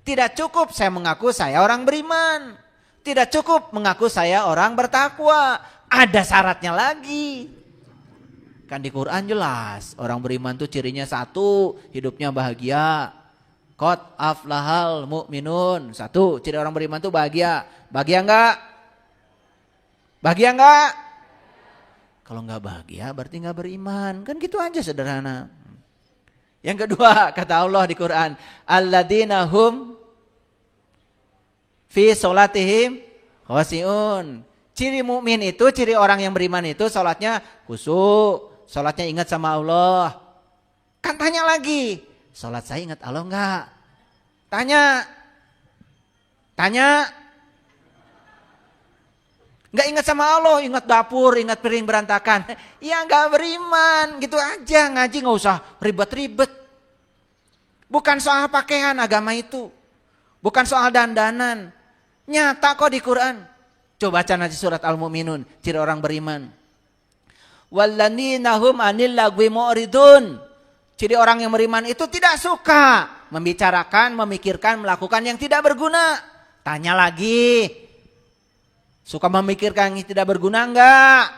Tidak cukup saya mengaku saya orang beriman. Tidak cukup mengaku saya orang bertakwa. Ada syaratnya lagi. Kan di Quran jelas, orang beriman tuh cirinya satu, hidupnya bahagia. Qad aflahal mu'minun. Satu, ciri orang beriman tuh bahagia. Bahagia enggak? Bahagia enggak? Kalau enggak bahagia berarti enggak beriman. Kan gitu aja sederhana. Yang kedua, kata Allah di Quran, alladzina hum fi sholatihim khashi'un. Ciri mukmin itu, ciri orang yang beriman itu salatnya khusyuk, salatnya ingat sama Allah. Kan tanya lagi, salat saya ingat Allah enggak? Tanya. Enggak ingat sama Allah, ingat dapur, ingat piring berantakan. Ya enggak beriman, gitu aja. Ngaji enggak usah ribet-ribet. Bukan soal pakaian agama itu. Bukan soal dandanan. Nyata kok di Quran. Coba baca nanti surat Al-Mu'minun, ciri orang beriman. Walladzina hum 'anil lagwi mu'ridun. Ciri orang yang beriman itu tidak suka membicarakan, memikirkan, melakukan yang tidak berguna. Tanya lagi. Suka memikirkan yang tidak berguna enggak?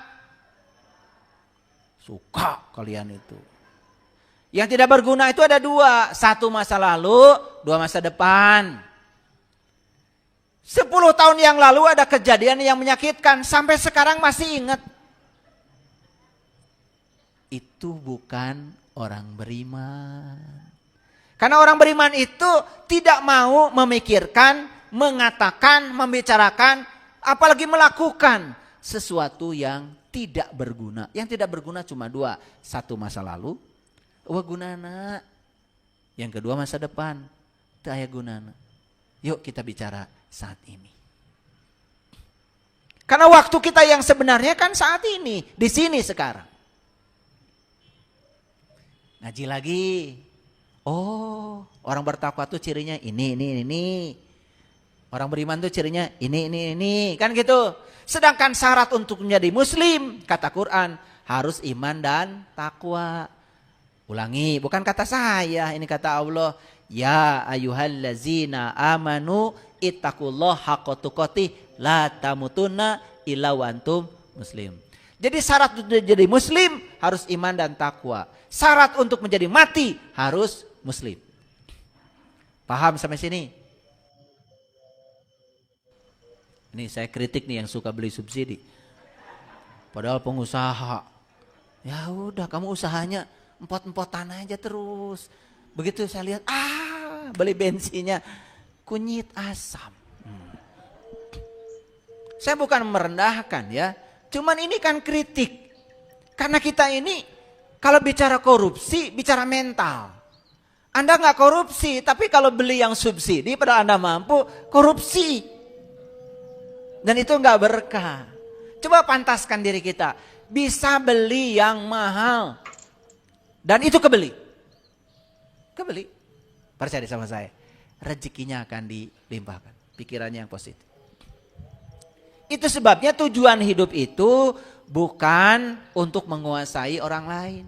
Suka kalian itu. Yang tidak berguna itu ada dua. Satu masa lalu, dua masa depan. 10 tahun yang lalu ada kejadian yang menyakitkan. Sampai sekarang masih ingat. Itu bukan orang beriman. Karena orang beriman itu tidak mau memikirkan, mengatakan, membicarakan, apalagi melakukan sesuatu yang tidak berguna. Yang tidak berguna cuma dua. Satu masa lalu, gunana. Yang kedua masa depan, daya gunana. Yuk kita bicara saat ini. Karena waktu kita yang sebenarnya kan saat ini, di sini sekarang. Ngaji lagi. Oh, orang bertakwa tuh cirinya ini. Orang beriman tuh cirinya ini. Kan gitu. Sedangkan syarat untuk menjadi muslim, kata Quran, harus iman dan takwa. Ulangi, bukan kata saya, ini kata Allah. Ya ayyuhallazina amanu ittaqullaha haqqa tuqatih la tamutunna illa wa antum muslim. Jadi syarat untuk menjadi muslim harus iman dan takwa. Syarat untuk menjadi mati harus muslim. Paham sampai sini? Ini saya kritik nih yang suka beli subsidi. Padahal pengusaha. Ya udah kamu usahanya empot-empotan aja terus. Begitu saya lihat, beli bensinnya kunyit asam. Saya bukan merendahkan ya. Cuman ini kan kritik. Karena kita ini kalau bicara korupsi, bicara mental. Anda nggak korupsi, tapi kalau beli yang subsidi padahal Anda mampu, korupsi. Dan itu nggak berkah. Coba pantaskan diri kita. Bisa beli yang mahal. Dan itu kebeli. Percaya sama saya. Rezekinya akan dilimpahkan. Pikirannya yang positif. Itu sebabnya tujuan hidup itu bukan untuk menguasai orang lain.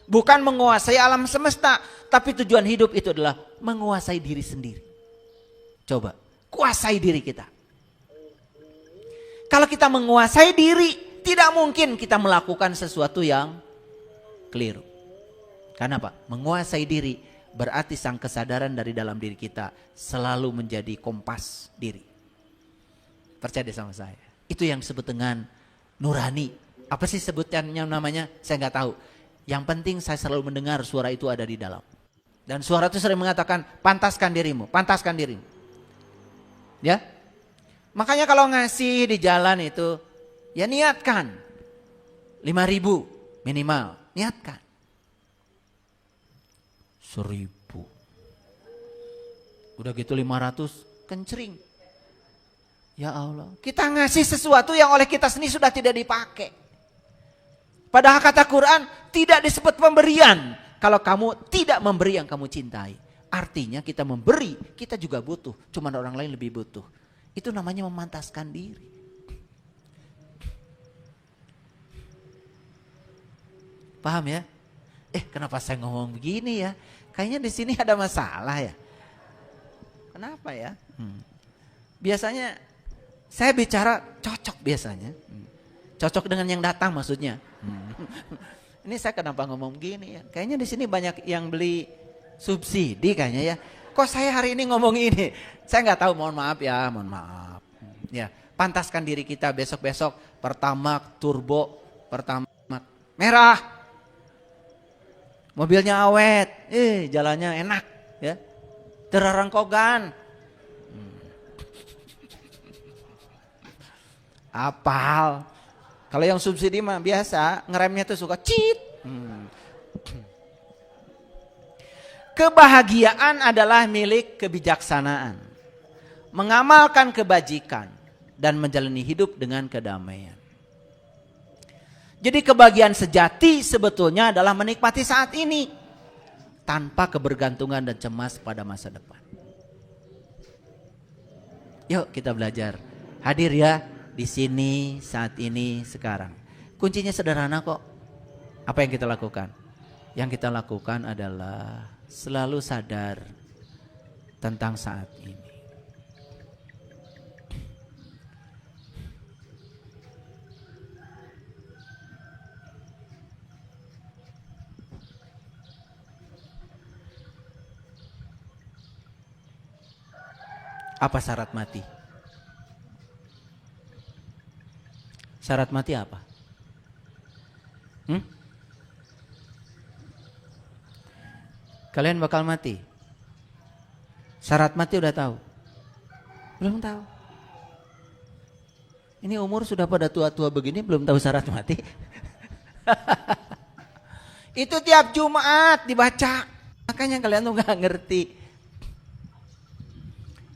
Bukan menguasai alam semesta. Tapi tujuan hidup itu adalah menguasai diri sendiri. Coba, kuasai diri kita. Kalau kita menguasai diri, tidak mungkin kita melakukan sesuatu yang keliru. Karena apa? Menguasai diri berarti sang kesadaran dari dalam diri kita selalu menjadi kompas diri. Percaya sama saya. Itu yang disebut dengan nurani. Apa sih sebutannya namanya? Saya nggak tahu. Yang penting saya selalu mendengar suara itu ada di dalam. Dan suara itu sering mengatakan, pantaskan dirimu, pantaskan dirimu. Ya? Makanya kalau ngasih di jalan itu, ya niatkan. 5.000 minimal, niatkan. 1.000. Udah gitu 500, kencring. Ya Allah, kita ngasih sesuatu yang oleh kita sendiri sudah tidak dipakai. Padahal kata Quran, tidak disebut pemberian kalau kamu tidak memberi yang kamu cintai. Artinya kita memberi, kita juga butuh. Cuma orang lain lebih butuh. Itu namanya memantaskan diri. Paham ya? Kenapa saya ngomong begini ya? Kayaknya di sini ada masalah ya. Kenapa ya? Biasanya saya bicara cocok biasanya. Cocok dengan yang datang maksudnya. Ini saya kenapa ngomong gini ya? Kayaknya di sini banyak yang beli subsidi kayaknya ya. Kok saya hari ini ngomong ini? Saya nggak tahu, mohon maaf ya, mohon maaf. Ya, pantaskan diri kita besok-besok Pertamax turbo, Pertamax merah. Mobilnya awet, jalannya enak ya. Terarangkogan. Apal. Kalau yang subsidi mah biasa, ngeremnya tuh suka cit. Kebahagiaan adalah milik kebijaksanaan. Mengamalkan kebajikan dan menjalani hidup dengan kedamaian. Jadi kebahagiaan sejati sebetulnya adalah menikmati saat ini tanpa kebergantungan dan cemas pada masa depan. Yuk kita belajar. Hadir ya di sini, saat ini, sekarang. Kuncinya sederhana kok. Apa yang kita lakukan? Yang kita lakukan adalah selalu sadar tentang saat ini. Apa syarat mati? Syarat mati apa? Kalian bakal mati. Syarat mati udah tahu? Belum tahu. Ini umur sudah pada tua-tua begini belum tahu syarat mati. Itu tiap Jumat dibaca. Makanya kalian tuh gak ngerti.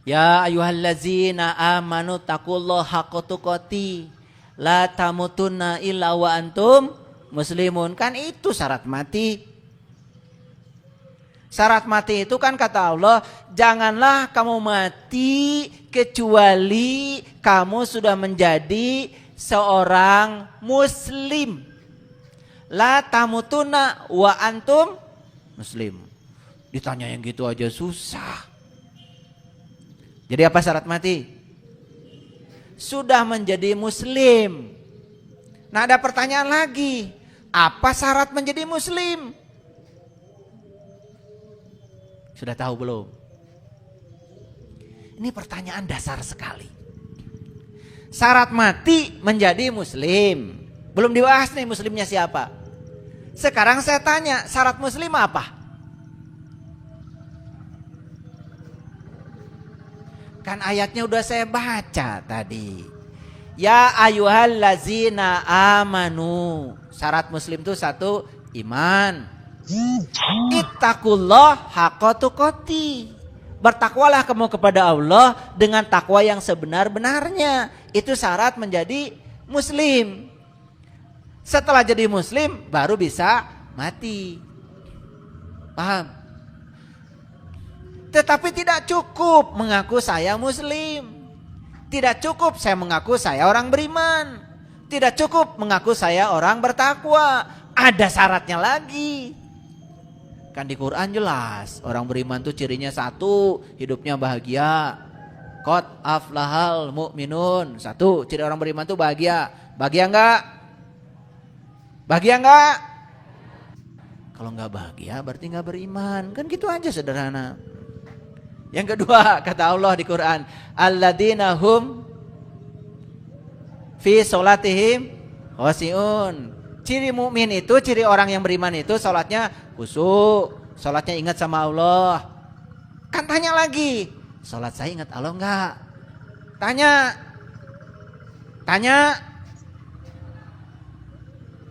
Ya ayyuhallazina amanu taqullaha haqqa tuqatih. La tamutunna illa wa antum muslimun. Kan itu syarat mati. Syarat mati itu kan kata Allah, janganlah kamu mati kecuali kamu sudah menjadi seorang muslim. La tamutunna wa antum muslim. Ditanya yang gitu aja susah. Jadi apa syarat mati? Sudah menjadi muslim. Nah ada pertanyaan lagi. Apa syarat menjadi muslim? Sudah tahu belum? Ini pertanyaan dasar sekali. Syarat mati menjadi muslim. Belum dibahas nih muslimnya siapa. Sekarang saya tanya, syarat muslim apa? Kan ayatnya udah saya baca tadi. Ya ayyuhallazina amanu. Syarat muslim itu satu, iman. Ittaqullah haqqa tuqatih. Bertakwalah kamu kepada Allah dengan takwa yang sebenar-benarnya. Itu syarat menjadi muslim. Setelah jadi muslim baru bisa mati. Paham? Tetapi tidak cukup mengaku saya muslim. Tidak cukup saya mengaku saya orang beriman. Tidak cukup mengaku saya orang bertakwa. Ada syaratnya lagi. Kan di Quran jelas orang beriman tuh cirinya satu, hidupnya bahagia. Qad aflahal mu'minun. Satu, ciri orang beriman tuh bahagia. Bahagia enggak? Bahagia enggak? Kalau enggak bahagia berarti enggak beriman. Kan gitu aja sederhana. Yang kedua kata Allah di Quran, alladzina hum fi sholatihim khashi'un. Ciri mukmin itu, ciri orang yang beriman itu sholatnya khusyuk, sholatnya ingat sama Allah. Kan tanya lagi, sholat saya ingat Allah enggak? Tanya.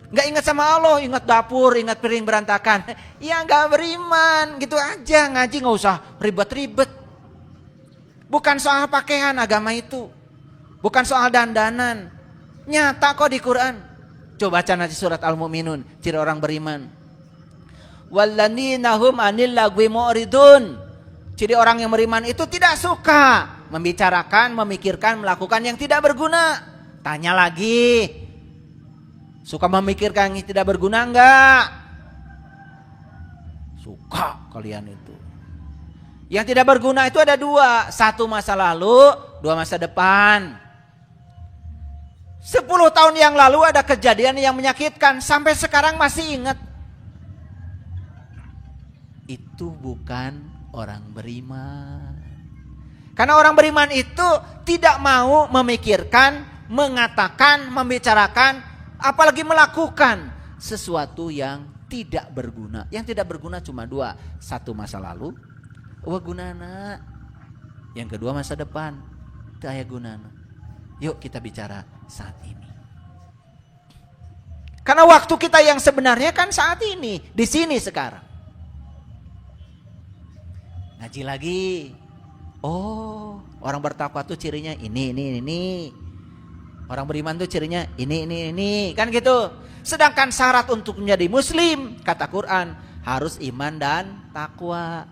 Enggak ingat sama Allah, ingat dapur, ingat piring berantakan. Ya enggak beriman, gitu aja. Ngaji enggak usah ribet-ribet. Bukan soal pakaian agama itu. Bukan soal dandanan. Nyata kok di Quran. Coba baca nanti surat Al-Mu'minun, ciri orang beriman. Walladzina hum 'anil lagwi mu'ridun. Ciri orang yang beriman itu tidak suka membicarakan, memikirkan, melakukan yang tidak berguna. Tanya lagi. Suka memikirkan yang tidak berguna enggak? Suka kalian itu. Yang tidak berguna itu ada dua. Satu masa lalu, dua masa depan. 10 tahun yang lalu ada kejadian yang menyakitkan. Sampai sekarang masih ingat. Itu bukan orang beriman. Karena orang beriman itu tidak mau memikirkan, mengatakan, membicarakan, apalagi melakukan sesuatu yang tidak berguna. Yang tidak berguna cuma dua. Satu masa lalu, gunana. Yang kedua masa depan, itu aya gunana. Yuk kita bicara saat ini. Karena waktu kita yang sebenarnya kan saat ini, di sini sekarang. Ngaji lagi. Oh, orang bertakwa tuh cirinya ini. Orang beriman tuh cirinya ini. Kan gitu. Sedangkan syarat untuk menjadi muslim, kata Quran, harus iman dan takwa.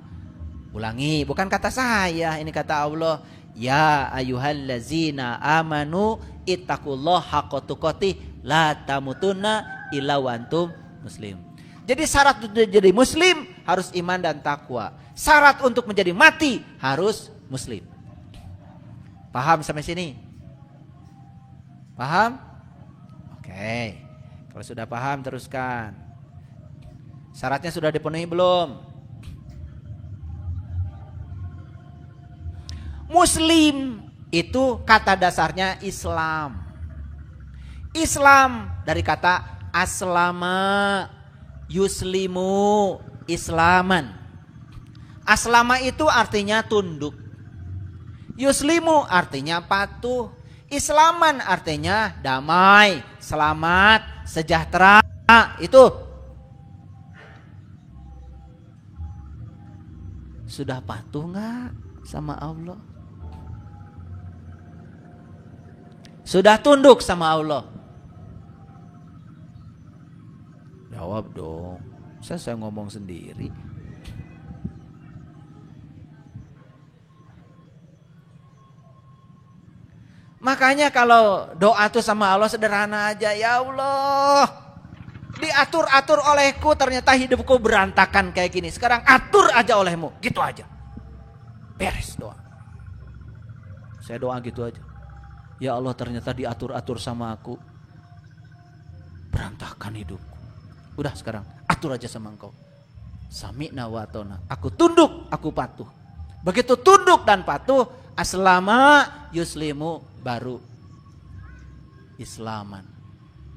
Ulangi, bukan kata saya, ini kata Allah. Ya ayyuhallazina amanu ittaqullaha haqqa tuqatih la tamutunna illa wa antum muslim. Jadi syarat untuk menjadi muslim harus iman dan takwa. Syarat untuk menjadi mati harus muslim. Paham sampai sini? Paham? Oke. Kalau sudah paham teruskan. Syaratnya sudah dipenuhi belum? Muslim itu kata dasarnya Islam. Islam dari kata aslama, yuslimu, islaman. Aslama itu artinya tunduk. Yuslimu artinya patuh. Islaman artinya damai, selamat, sejahtera. Itu sudah patuh nggak sama Allah? Sudah tunduk sama Allah? Jawab dong. Saya ngomong sendiri. Makanya kalau doa tuh sama Allah sederhana aja. Ya Allah, diatur-atur olehku, ternyata hidupku berantakan kayak gini. Sekarang atur aja olehmu, gitu aja. Beres doa. Saya doa gitu aja. Ya Allah, ternyata diatur-atur sama aku, berantakan hidupku. Udah sekarang atur aja sama engkau. Sami'na wa atona. Aku tunduk, aku patuh. Begitu tunduk dan patuh, aslama yuslimu, baru Islaman.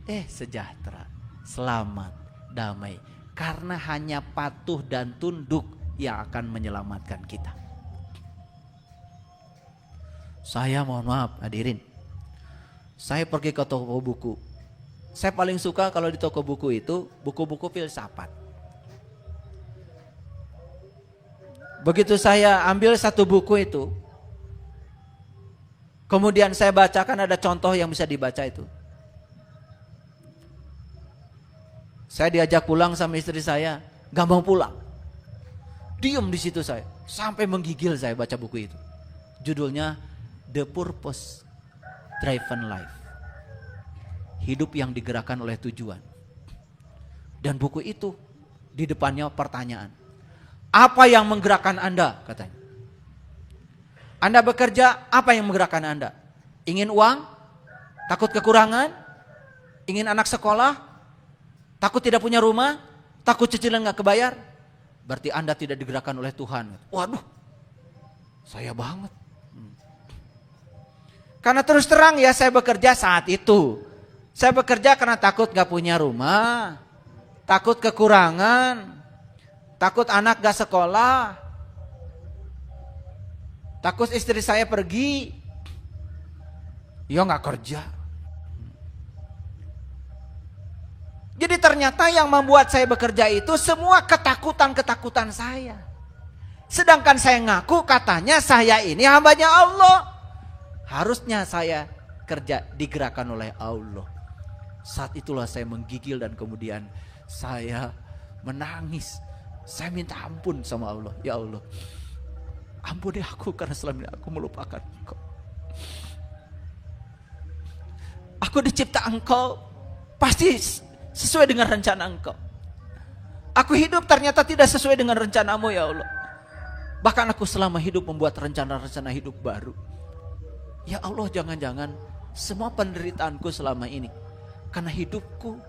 Sejahtera, selamat, damai. Karena hanya patuh dan tunduk yang akan menyelamatkan kita. Saya mohon maaf hadirin. Saya pergi ke toko buku. Saya paling suka kalau di toko buku itu buku-buku filsafat. Begitu saya ambil satu buku itu, kemudian saya bacakan, ada contoh yang bisa dibaca itu. Saya diajak pulang sama istri saya, gak mau pulang. Diem di situ saya, sampai menggigil saya baca buku itu. Judulnya The Purpose Driven Life. Hidup yang digerakkan oleh tujuan. Dan buku itu di depannya pertanyaan. Apa yang menggerakkan Anda? Katanya. Anda bekerja, apa yang menggerakkan Anda? Ingin uang? Takut kekurangan? Ingin anak sekolah? Takut tidak punya rumah? Takut cicilan gak kebayar? Berarti Anda tidak digerakkan oleh Tuhan. Waduh, saya banget. Karena terus terang ya, saya bekerja saat itu. Saya bekerja karena takut gak punya rumah, takut kekurangan, takut anak gak sekolah, takut istri saya pergi, ya gak kerja. Jadi ternyata yang membuat saya bekerja itu semua ketakutan-ketakutan saya. Sedangkan saya ngaku katanya saya ini hambanya Allah. Harusnya saya kerja digerakkan oleh Allah. Saat itulah saya menggigil dan kemudian saya menangis. Saya minta ampun sama Allah. Ya Allah, ampuni aku karena selama ini aku melupakan Engkau. Aku dicipta Engkau, pasti sesuai dengan rencana Engkau. Aku hidup ternyata tidak sesuai dengan rencanamu ya Allah. Bahkan aku selama hidup membuat rencana-rencana hidup baru. Ya Allah, jangan-jangan semua penderitaanku selama ini karena hidupku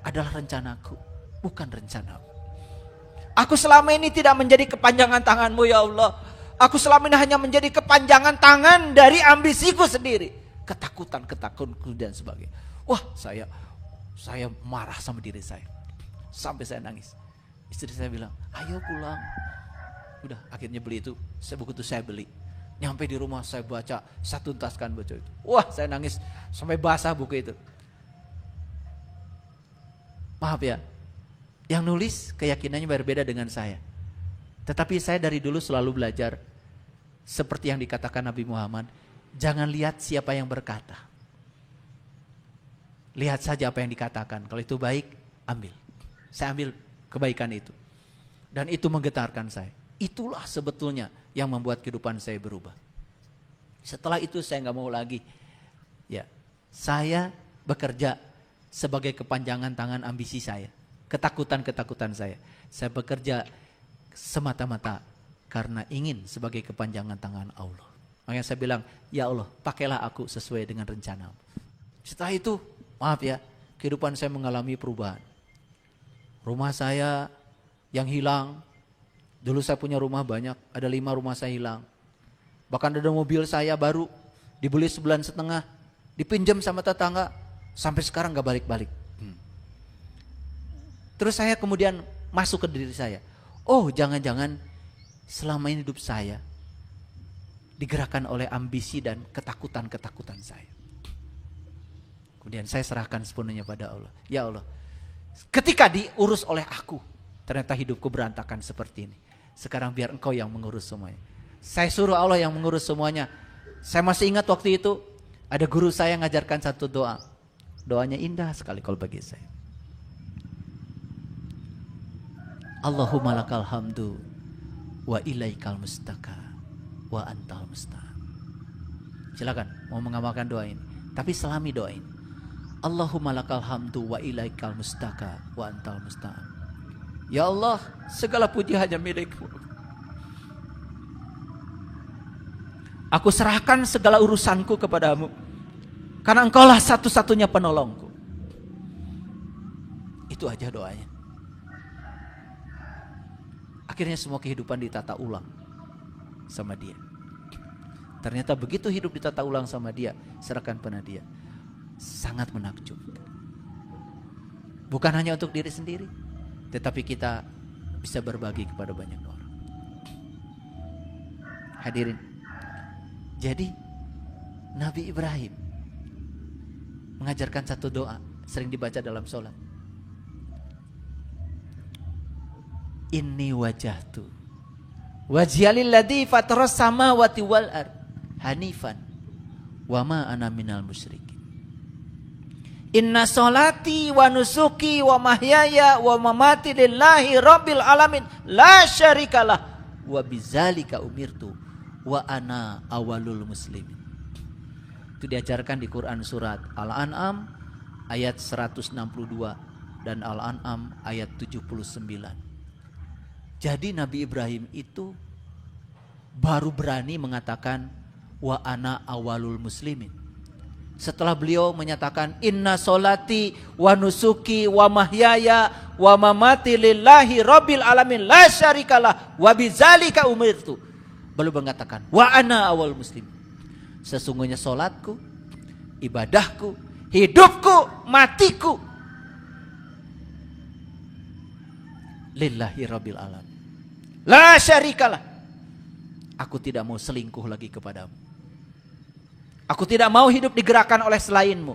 adalah rencanaku, bukan rencanamu. Aku selama ini tidak menjadi kepanjangan tanganmu ya Allah. Aku selama ini hanya menjadi kepanjangan tangan dari ambisiku sendiri. Ketakutanku dan sebagainya. Wah, saya marah sama diri saya. Sampai saya nangis. Istri saya bilang, ayo pulang. Udah, akhirnya beli itu. Buku itu saya beli. Nyampe di rumah saya baca, saya tuntaskan baca itu. Wah, saya nangis sampai basah buku itu. Maaf ya, yang nulis keyakinannya berbeda dengan saya. Tetapi saya dari dulu selalu belajar seperti yang dikatakan Nabi Muhammad, jangan lihat siapa yang berkata. Lihat saja apa yang dikatakan. Kalau itu baik, ambil. Saya ambil kebaikan itu. Dan itu menggetarkan saya. Itulah sebetulnya yang membuat kehidupan saya berubah. Setelah itu saya nggak mau lagi. Ya, saya bekerja sebagai kepanjangan tangan ambisi saya. Ketakutan-ketakutan saya. Saya bekerja semata-mata karena ingin sebagai kepanjangan tangan Allah. Makanya saya bilang, ya Allah, pakailah aku sesuai dengan rencana. Setelah itu, maaf ya, kehidupan saya mengalami perubahan. Rumah saya yang hilang, dulu saya punya rumah banyak, ada 5 rumah saya hilang. Bahkan ada mobil saya baru, dibeli 1,5 bulan, dipinjam sama tetangga, sampai sekarang gak balik-balik. Terus saya kemudian masuk ke diri saya, oh jangan-jangan selama ini hidup saya digerakkan oleh ambisi dan ketakutan-ketakutan saya. Kemudian saya serahkan sepenuhnya pada Allah. Ya Allah, ketika diurus oleh aku, ternyata hidupku berantakan seperti ini. Sekarang biar Engkau yang mengurus semuanya. Saya suruh Allah yang mengurus semuanya. Saya masih ingat waktu itu ada guru saya yang ngajarkan satu doa. Doanya indah sekali kalau bagi saya. Allahumma lakal hamdu wa ilaikal mustaka wa antal musta'an. Silakan mau mengamalkan doa ini, tapi selami doa ini. Allahumma lakal hamdu wa ilaikal mustaka wa antal musta'an. Ya Allah, segala puji hanya milik-Mu. Aku serahkan segala urusanku kepadamu, karena Engkaulah satu-satunya penolongku. Itu aja doanya. Akhirnya semua kehidupan ditata ulang sama Dia. Ternyata begitu hidup ditata ulang sama Dia, serahkan pada Dia, sangat menakjubkan. Bukan hanya untuk diri sendiri, tetapi kita bisa berbagi kepada banyak orang. Hadirin, jadi Nabi Ibrahim mengajarkan satu doa sering dibaca dalam sholat. Inni wajahtu wajhialil ladzi fataras samawati wal ard hanifan wa ma ana minal musyrikin. Inna sholati wa nusuki wa mahyaya wa mamati lillahi rabbil alamin la syarikalah wa bidzalika umirtu wa ana awalul muslimin. Itu diajarkan di Quran surat Al-An'am ayat 162 dan Al-An'am ayat 79. Jadi Nabi Ibrahim itu baru berani mengatakan wa ana awalul muslimin. Setelah beliau menyatakan inna solati wa nusuki wa mahyaya wa mamati lillahi rabbil alamin la syarikalah wa bidzalika umirtu. Baru mengatakan wa ana awal muslim. Sesungguhnya solatku, ibadahku, hidupku, matiku lillahi rabbil alamin. La syarikalah. Aku tidak mau selingkuh lagi kepadamu. Aku tidak mau hidup digerakkan oleh selainmu.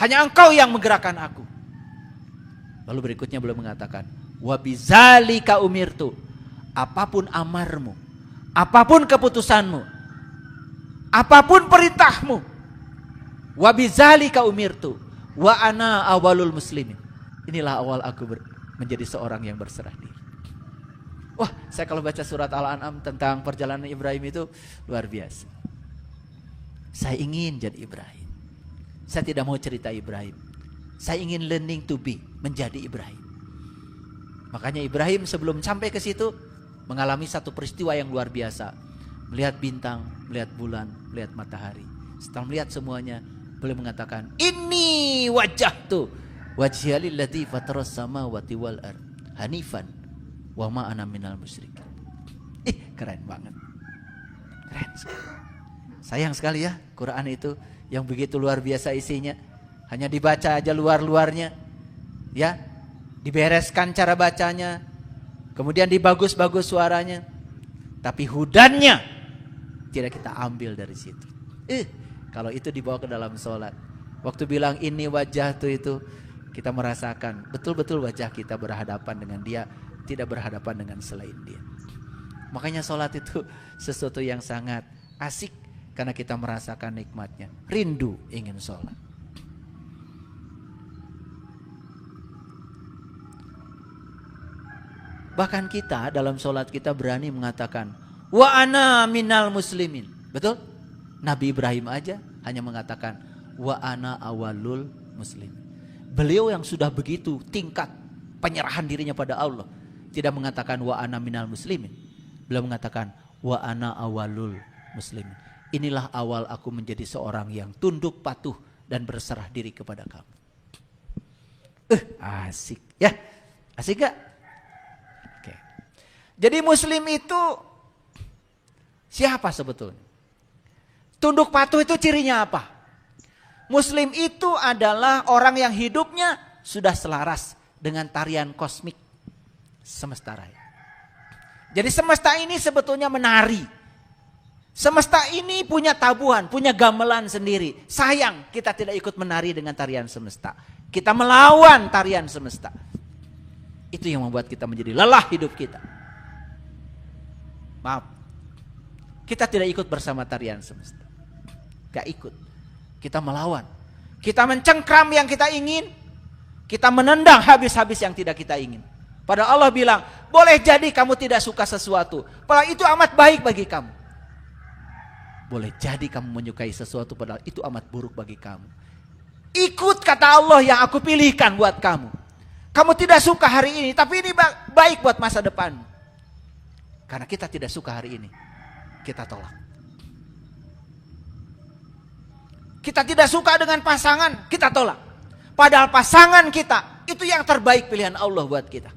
Hanya Engkau yang menggerakkan aku. Lalu berikutnya beliau mengatakan, wa bidzalika umirtu. Apapun amarmu, apapun keputusanmu, apapun perintahmu, wa bidzalika umirtu wa ana awalul muslimin. Inilah awal aku menjadi seorang yang berserah diri. Wah, saya kalau baca surat Al-An'am tentang perjalanan Ibrahim itu luar biasa. Saya ingin jadi Ibrahim. Saya tidak mau cerita Ibrahim. Saya ingin learning to be, menjadi Ibrahim. Makanya Ibrahim sebelum sampai ke situ, mengalami satu peristiwa yang luar biasa. Melihat bintang, melihat bulan, melihat matahari. Setelah melihat semuanya, beliau mengatakan, "Inni wajjahtu wajhiya lilladzii fataras samawati wal ard hanifan wa ma ana minal musyrikin." Keren banget. Keren sekali. Sayang sekali ya Quran itu yang begitu luar biasa isinya. Hanya dibaca aja luar-luarnya. Ya, dibereskan cara bacanya. Kemudian dibagus-bagus suaranya. Tapi hudannya tidak kita ambil dari situ. Kalau itu dibawa ke dalam sholat. Waktu bilang ini wajah itu kita merasakan betul-betul wajah kita berhadapan dengan dia, tidak berhadapan dengan selain dia. Makanya sholat itu sesuatu yang sangat asik karena kita merasakan nikmatnya. Rindu ingin sholat. Bahkan kita dalam sholat kita berani mengatakan wa ana minal muslimin. Betul? Nabi Ibrahim aja hanya mengatakan wa ana awalul muslim. Beliau yang sudah begitu tingkat penyerahan dirinya pada Allah, tidak mengatakan wa ana minal muslimin. Beliau mengatakan wa ana awalul muslimin. Inilah awal aku menjadi seorang yang tunduk patuh dan berserah diri kepada kamu. Asik ya. Asik gak? Oke. Jadi muslim itu siapa sebetulnya? Tunduk patuh itu cirinya apa? Muslim itu adalah orang yang hidupnya sudah selaras dengan tarian kosmik semesta raya. Jadi semesta ini sebetulnya menari. Semesta ini punya tabuhan, punya gamelan sendiri. Sayang kita tidak ikut menari dengan tarian semesta. Kita melawan tarian semesta. Itu yang membuat kita menjadi lelah hidup kita. Maaf. Kita tidak ikut bersama tarian semesta. Gak ikut. Kita melawan. Kita mencengkram yang kita ingin. Kita menendang habis-habis yang tidak kita ingin. Padahal Allah bilang, boleh jadi kamu tidak suka sesuatu. Padahal itu amat baik bagi kamu. Boleh jadi kamu menyukai sesuatu padahal itu amat buruk bagi kamu. Ikut kata Allah yang aku pilihkan buat kamu. Kamu tidak suka hari ini, tapi ini baik buat masa depan. Karena kita tidak suka hari ini, kita tolak. Kita tidak suka dengan pasangan, kita tolak. Padahal pasangan kita itu yang terbaik pilihan Allah buat kita.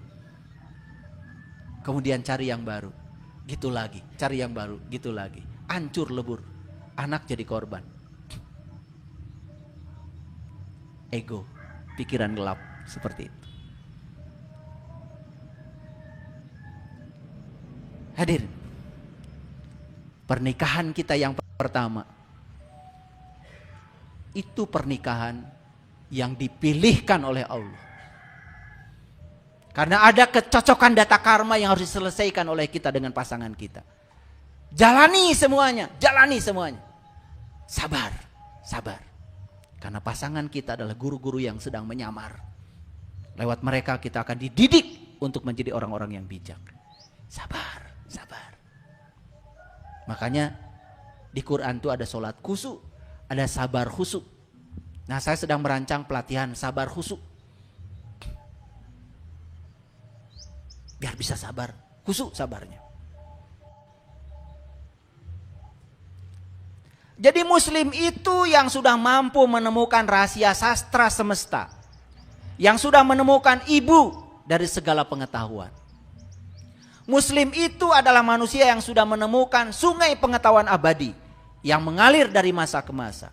Kemudian cari yang baru, gitu lagi. Cari yang baru, gitu lagi. Hancur lebur, anak jadi korban. Ego, pikiran gelap seperti itu. Hadirin, pernikahan kita yang pertama itu pernikahan yang dipilihkan oleh Allah. Karena ada kecocokan data karma yang harus diselesaikan oleh kita dengan pasangan kita. Jalani semuanya, jalani semuanya. Sabar, sabar. Karena pasangan kita adalah guru-guru yang sedang menyamar. Lewat mereka kita akan dididik untuk menjadi orang-orang yang bijak. Sabar, sabar. Makanya di Quran itu ada sholat khusyuk, ada sabar khusyuk. Nah, saya sedang merancang pelatihan sabar khusyuk. Biar bisa sabar, khusyuk sabarnya. Jadi muslim itu yang sudah mampu menemukan rahasia sastra semesta. Yang sudah menemukan ibu dari segala pengetahuan. Muslim itu adalah manusia yang sudah menemukan sungai pengetahuan abadi. Yang mengalir dari masa ke masa.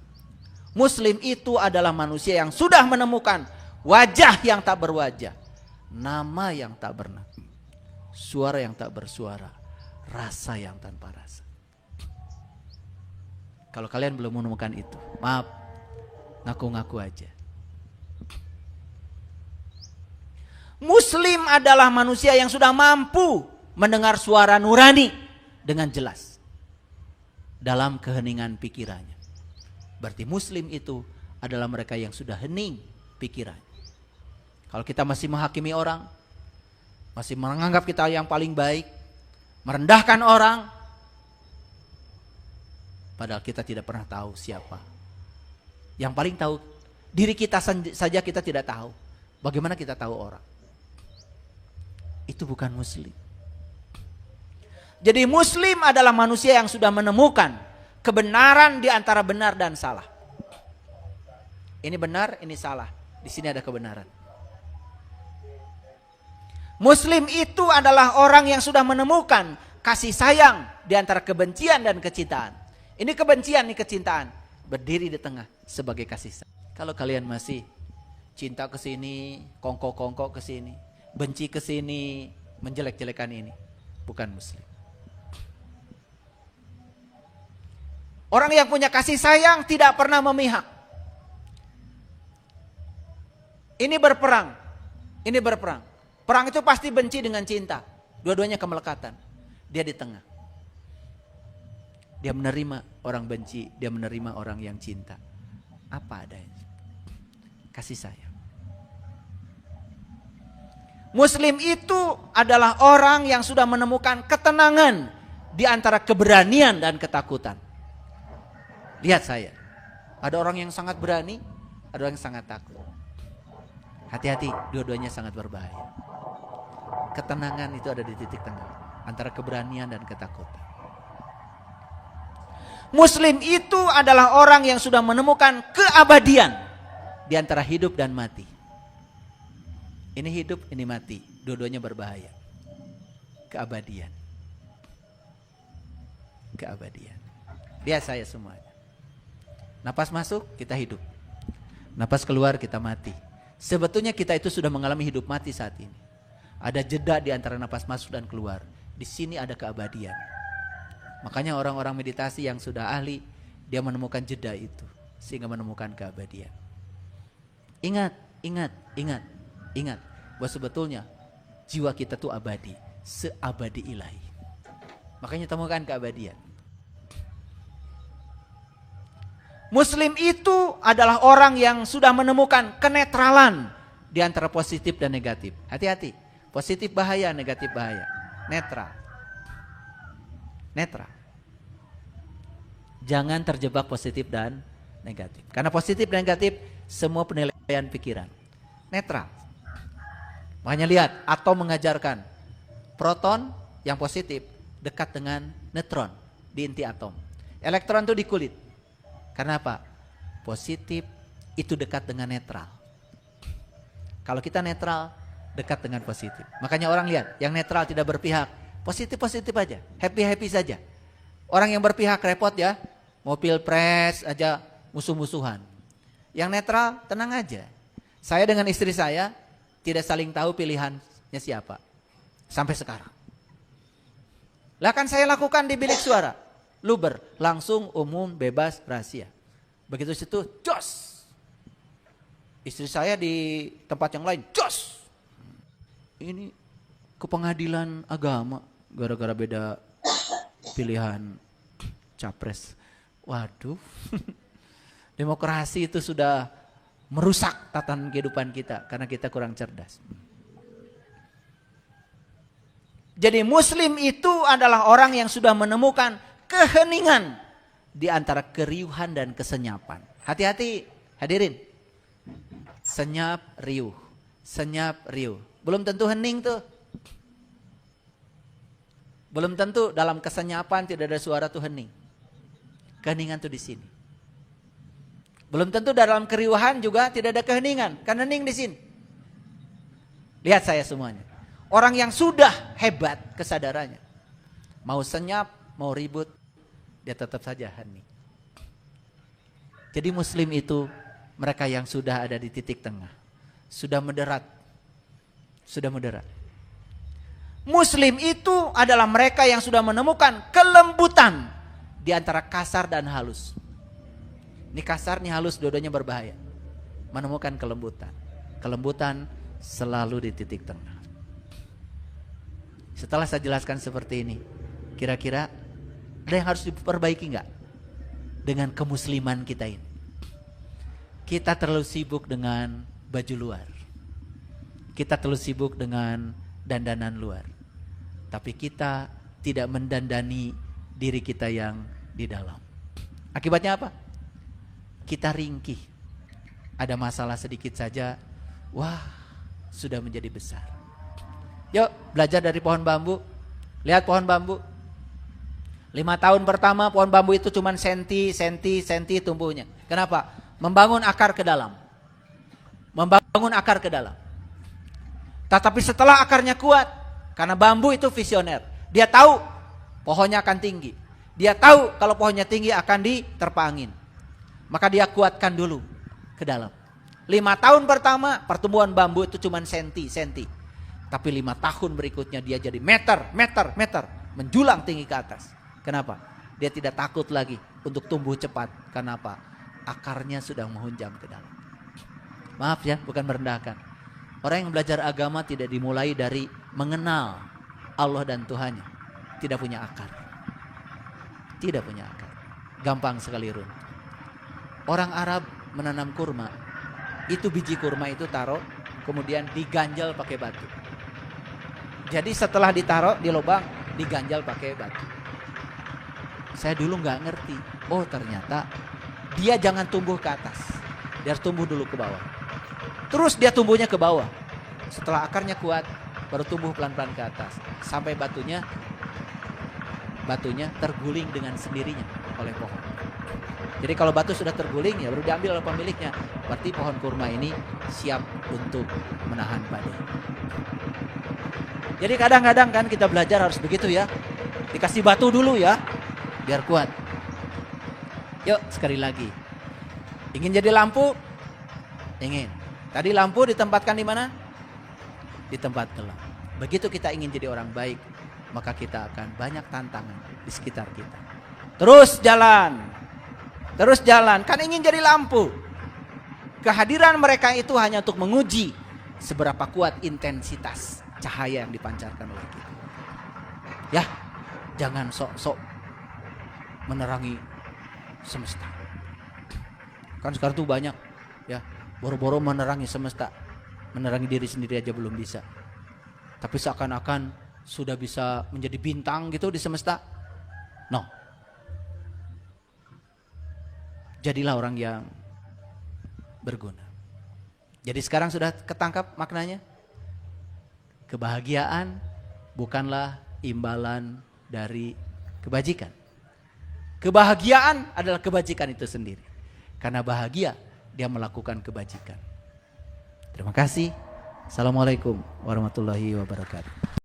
Muslim itu adalah manusia yang sudah menemukan wajah yang tak berwajah. Nama yang tak bernama. Suara yang tak bersuara. Rasa yang tanpa rasa. Kalau kalian belum menemukan itu, maaf, ngaku-ngaku aja. Muslim adalah manusia yang sudah mampu mendengar suara nurani dengan jelas dalam keheningan pikirannya. Berarti muslim itu adalah mereka yang sudah hening pikirannya. Kalau kita masih menghakimi orang, masih menganggap kita yang paling baik, merendahkan orang, padahal kita tidak pernah tahu siapa. Yang paling tahu diri kita saja kita tidak tahu. Bagaimana kita tahu orang? Itu bukan muslim. Jadi muslim adalah manusia yang sudah menemukan kebenaran di antara benar dan salah. Ini benar, ini salah. Di sini ada kebenaran. Muslim itu adalah orang yang sudah menemukan kasih sayang di antara kebencian dan kecintaan. Ini kebencian, ini kecintaan. Berdiri di tengah sebagai kasih sayang. Kalau kalian masih cinta ke sini, kongko-kongko ke sini, benci ke sini, menjelek-jelekan ini, bukan muslim. Orang yang punya kasih sayang tidak pernah memihak. Ini berperang, ini berperang. Perang itu pasti benci dengan cinta. Dua-duanya kemelekatan. Dia di tengah. Dia menerima orang benci, dia menerima orang yang cinta. Apa adanya. Kasih sayang. Muslim itu adalah orang yang sudah menemukan ketenangan di antara keberanian dan ketakutan. Lihat saya. Ada orang yang sangat berani, ada orang yang sangat takut. Hati-hati, dua-duanya sangat berbahaya. Ketenangan itu ada di titik tengah antara keberanian dan ketakutan. Muslim itu adalah orang yang sudah menemukan keabadian di antara hidup dan mati. Ini hidup, ini mati. Dua-duanya berbahaya. Keabadian. Keabadian. Lihat saya semuanya. Napas masuk, kita hidup. Napas keluar, kita mati. Sebetulnya kita itu sudah mengalami hidup mati saat ini. Ada jeda di antara napas masuk dan keluar. Di sini ada keabadian. Makanya orang-orang meditasi yang sudah ahli, dia menemukan jeda itu. Sehingga menemukan keabadian. Ingat, ingat, ingat, ingat. Bahwa sebetulnya jiwa kita tuh abadi. Seabadi ilahi. Makanya temukan keabadian. Muslim itu adalah orang yang sudah menemukan kenetralan di antara positif dan negatif. Hati-hati. Positif bahaya, negatif bahaya. Netral. Netral. Jangan terjebak positif dan negatif. Karena positif dan negatif semua penilaian pikiran. Netral. Makanya lihat, atom mengajarkan proton yang positif dekat dengan neutron di inti atom. Elektron itu di kulit. Karena apa? Positif itu dekat dengan netral. Kalau kita netral, dekat dengan positif. Makanya orang lihat, yang netral tidak berpihak, positif-positif aja, happy-happy saja. Orang yang berpihak repot ya, mau pilpres aja musuh-musuhan. Yang netral, tenang aja. Saya dengan istri saya tidak saling tahu pilihannya siapa. Sampai sekarang. Lah kan saya lakukan di bilik suara. Luber, langsung, umum, bebas, rahasia. Begitu situ, jos. Istri saya di tempat yang lain, jos. Ini ke pengadilan agama gara-gara beda pilihan capres. Waduh. Demokrasi itu sudah merusak tatanan kehidupan kita karena kita kurang cerdas. Jadi muslim itu adalah orang yang sudah menemukan keheningan di antara keriuhan dan kesenyapan. Hati-hati, hadirin. Senyap, riuh. Senyap, riuh. Belum tentu hening tuh. Belum tentu dalam kesenyapan tidak ada suara tuh hening. Keheningan tuh di sini. Belum tentu dalam keriuhan juga tidak ada keheningan. Kan hening di sini. Lihat saya semuanya. Orang yang sudah hebat kesadarannya. Mau senyap, mau ribut, dia tetap saja hening. Jadi muslim itu mereka yang sudah ada di titik tengah. Sudah moderat. Sudah moderat. Muslim itu adalah mereka yang sudah menemukan kelembutan di antara kasar dan halus. Ini kasar, ini halus, dua-duanya berbahaya. Menemukan kelembutan. Kelembutan selalu di titik tengah. Setelah saya jelaskan seperti ini, kira-kira ada yang harus diperbaiki enggak dengan kemusliman kita ini? Kita terlalu sibuk dengan baju luar. Kita terlalu sibuk dengan dandanan luar. Tapi kita tidak mendandani diri kita yang di dalam. Akibatnya apa? Kita ringkih. Ada masalah sedikit saja, wah, sudah menjadi besar. Yuk belajar dari pohon bambu. Lihat pohon bambu. 5 tahun pertama pohon bambu itu cuma senti tumbuhnya. Kenapa? Membangun akar ke dalam. Membangun akar ke dalam. Tetapi setelah akarnya kuat, karena bambu itu visioner. Dia tahu pohonnya akan tinggi. Dia tahu kalau pohonnya tinggi akan diterpa angin. Maka dia kuatkan dulu ke dalam. 5 tahun pertama pertumbuhan bambu itu cuma senti. Tapi 5 tahun berikutnya dia jadi meter. Menjulang tinggi ke atas. Kenapa? Dia tidak takut lagi untuk tumbuh cepat. Kenapa? Akarnya sudah menghunjam ke dalam. Maaf ya, bukan merendahkan. Orang yang belajar agama tidak dimulai dari mengenal Allah dan Tuhannya. Tidak punya akar. Tidak punya akar. Gampang sekali runtuh. Orang Arab menanam kurma. Itu biji kurma itu taruh, kemudian diganjal pakai batu. Jadi setelah ditaruh di lubang, diganjal pakai batu. Saya dulu nggak ngerti. Oh ternyata dia jangan tumbuh ke atas. Dia harus tumbuh dulu ke bawah. Terus dia tumbuhnya ke bawah. Setelah akarnya kuat, baru tumbuh pelan-pelan ke atas. Sampai batunya terguling dengan sendirinya oleh pohon. Jadi kalau batu sudah terguling ya baru diambil oleh pemiliknya. Berarti pohon kurma ini siap untuk menahan badai. Jadi kadang-kadang kan kita belajar harus begitu ya. Dikasih batu dulu ya, biar kuat. Yuk sekali lagi. Ingin jadi lampu? Ingin. Tadi lampu ditempatkan di mana? Di tempat gelap. Begitu kita ingin jadi orang baik, maka kita akan banyak tantangan di sekitar kita. Terus jalan. Kan ingin jadi lampu. Kehadiran mereka itu hanya untuk menguji seberapa kuat intensitas cahaya yang dipancarkan oleh kita. Ya, jangan sok-sok menerangi semesta. Kan sekarang tuh banyak ya, boro-boro menerangi semesta. Menerangi diri sendiri aja belum bisa. Tapi seakan-akan sudah bisa menjadi bintang gitu di semesta. No. Jadilah orang yang berguna. Jadi sekarang sudah ketangkap maknanya? Kebahagiaan bukanlah imbalan dari kebajikan. Kebahagiaan adalah kebajikan itu sendiri. Karena bahagia dia melakukan kebajikan. Terima kasih. Assalamualaikum warahmatullahi wabarakatuh.